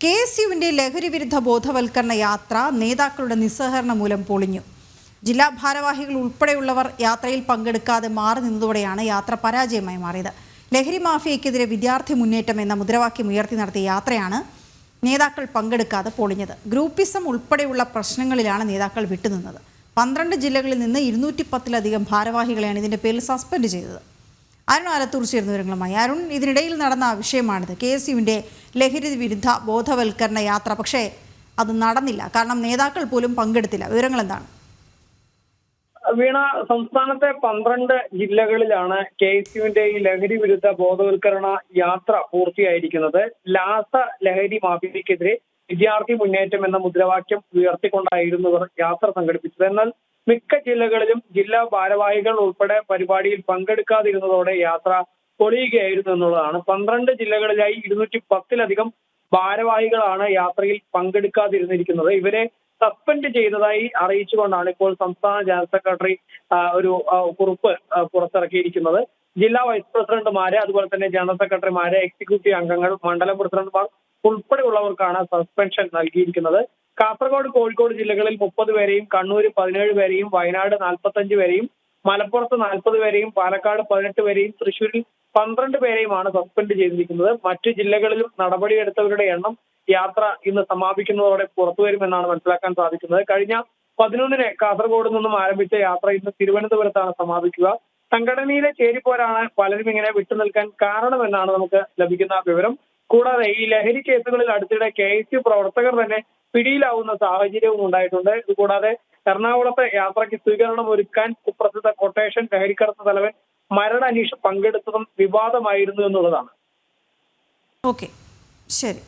KSUവിന്റെ ലഹരി വിരുദ്ധ ബോധവൽക്കരണ യാത്ര നേതാക്കളുടെ നിസ്സഹകരണം മൂലം പൊളിഞ്ഞു. ജില്ലാ ഭാരവാഹികൾ ഉൾപ്പെടെയുള്ളവർ യാത്രയിൽ പങ്കെടുക്കാതെ മാറി നിന്നതോടെയാണ് യാത്ര പരാജയമായി മാറിയത്. ലഹരി മാഫിയയ്ക്കെതിരെ വിദ്യാർത്ഥി മുന്നേറ്റം എന്ന മുദ്രാവാക്യം ഉയർത്തി നടത്തിയ യാത്രയാണ് നേതാക്കൾ പങ്കെടുക്കാതെ പൊളിഞ്ഞത്. ഗ്രൂപ്പിസം ഉൾപ്പെടെയുള്ള പ്രശ്നങ്ങളിലാണ് നേതാക്കൾ വിട്ടുനിന്നത്. 12 ജില്ലകളിൽ നിന്ന് 210-ലധികം ഭാരവാഹികളെയാണ് ഇതിന്റെ പേരിൽ സസ്പെൻഡ് ചെയ്തത്. അരുൺ ആലത്തൂർ ചേർന്ന വിവരങ്ങളുമായി. അരുൺ, ഇതിനിടയിൽ നടന്ന വിഷയമാണിത്. KSUവിന്റെ ലഹരി വിരുദ്ധ ബോധവൽക്കരണ യാത്ര, പക്ഷേ അത് നടന്നില്ല. കാരണം നേതാക്കൾ പോലും പങ്കെടുത്തില്ല. വിവരങ്ങൾ എന്താണ്? വീണ, സംസ്ഥാനത്തെ 12 ജില്ലകളിലാണ് KSUവിന്റെ ഈ ലഹരി വിരുദ്ധ ബോധവൽക്കരണ യാത്ര പൂർത്തിയായിരിക്കുന്നത്. ലാസ ലഹരി മാഫിയയ്ക്കെതിരെ വിദ്യാർത്ഥി മുന്നേറ്റം എന്ന മുദ്രാവാക്യം ഉയർത്തിക്കൊണ്ടായിരുന്നു ഇവർ യാത്ര സംഘടിപ്പിച്ചത്. എന്നാൽ മിക്ക ജില്ലകളിലും ജില്ലാ ഭാരവാഹികൾ ഉൾപ്പെടെ പരിപാടിയിൽ പങ്കെടുക്കാതിരുന്നതോടെ യാത്ര പൊളിയുകയായിരുന്നു എന്നുള്ളതാണ്. 12 ജില്ലകളിലായി 210-ലധികം ഭാരവാഹികളാണ് യാത്രയിൽ പങ്കെടുക്കാതിരുന്നിരിക്കുന്നത്. ഇവരെ സസ്പെൻഡ് ചെയ്തതായി അറിയിച്ചുകൊണ്ടാണ് ഇപ്പോൾ സംസ്ഥാന ജനറൽ സെക്രട്ടറി ഒരു കുറിപ്പ് പുറത്തിറക്കിയിരിക്കുന്നത്. ജില്ലാ വൈസ് പ്രസിഡന്റുമാര്, അതുപോലെ തന്നെ ജനറൽ സെക്രട്ടറിമാര്, എക്സിക്യൂട്ടീവ് അംഗങ്ങൾ, മണ്ഡലം പ്രസിഡന്റുമാർ ഉൾപ്പെടെയുള്ളവർക്കാണ് സസ്പെൻഷൻ നൽകിയിരിക്കുന്നത്. കാസർഗോഡ്, കോഴിക്കോട് ജില്ലകളിൽ 30 പേരെയും, കണ്ണൂർ 17 പേരെയും, വയനാട് 45 പേരെയും, മലപ്പുറത്ത് 40 പേരെയും, പാലക്കാട് 18 പേരെയും, തൃശ്ശൂരിൽ 12 പേരെയുമാണ് സസ്പെൻഡ് ചെയ്തിരിക്കുന്നത്. മറ്റു ജില്ലകളിലും നടപടിയെടുത്തവരുടെ എണ്ണം യാത്ര ഇന്ന് സമാപിക്കുന്നതോടെ പുറത്തുവരുമെന്നാണ് മനസ്സിലാക്കാൻ സാധിക്കുന്നത്. കഴിഞ്ഞ 11-ന് കാസർഗോഡ് നിന്നും ആരംഭിച്ച യാത്ര ഇന്ന് തിരുവനന്തപുരത്താണ് സമാപിക്കുക. സംഘടനയിലെ ചേരിപ്പോരാണ് പലരും ഇങ്ങനെ വിട്ടുനിൽക്കാൻ കാരണമെന്നാണ് നമുക്ക് ലഭിക്കുന്ന വിവരം. കൂടാതെ ഈ ലഹരി കേസുകളിൽ അടുത്തിടെ KSU പ്രവർത്തകർ തന്നെ പിടിയിലാവുന്ന സാഹചര്യവും ഉണ്ടായിട്ടുണ്ട്. ഇതുകൂടാതെ എറണാകുളത്തെ യാത്രയ്ക്ക് സ്വീകരണം ഒരുക്കാൻ കുപ്രസിദ്ധ കൊട്ടേഷൻ ലഹരിക്കടത്ത് തലവൻ മരട് അനീഷ് പങ്കെടുത്തതും വിവാദമായിരുന്നു എന്നുള്ളതാണ്. ഓക്കെ, ശരി.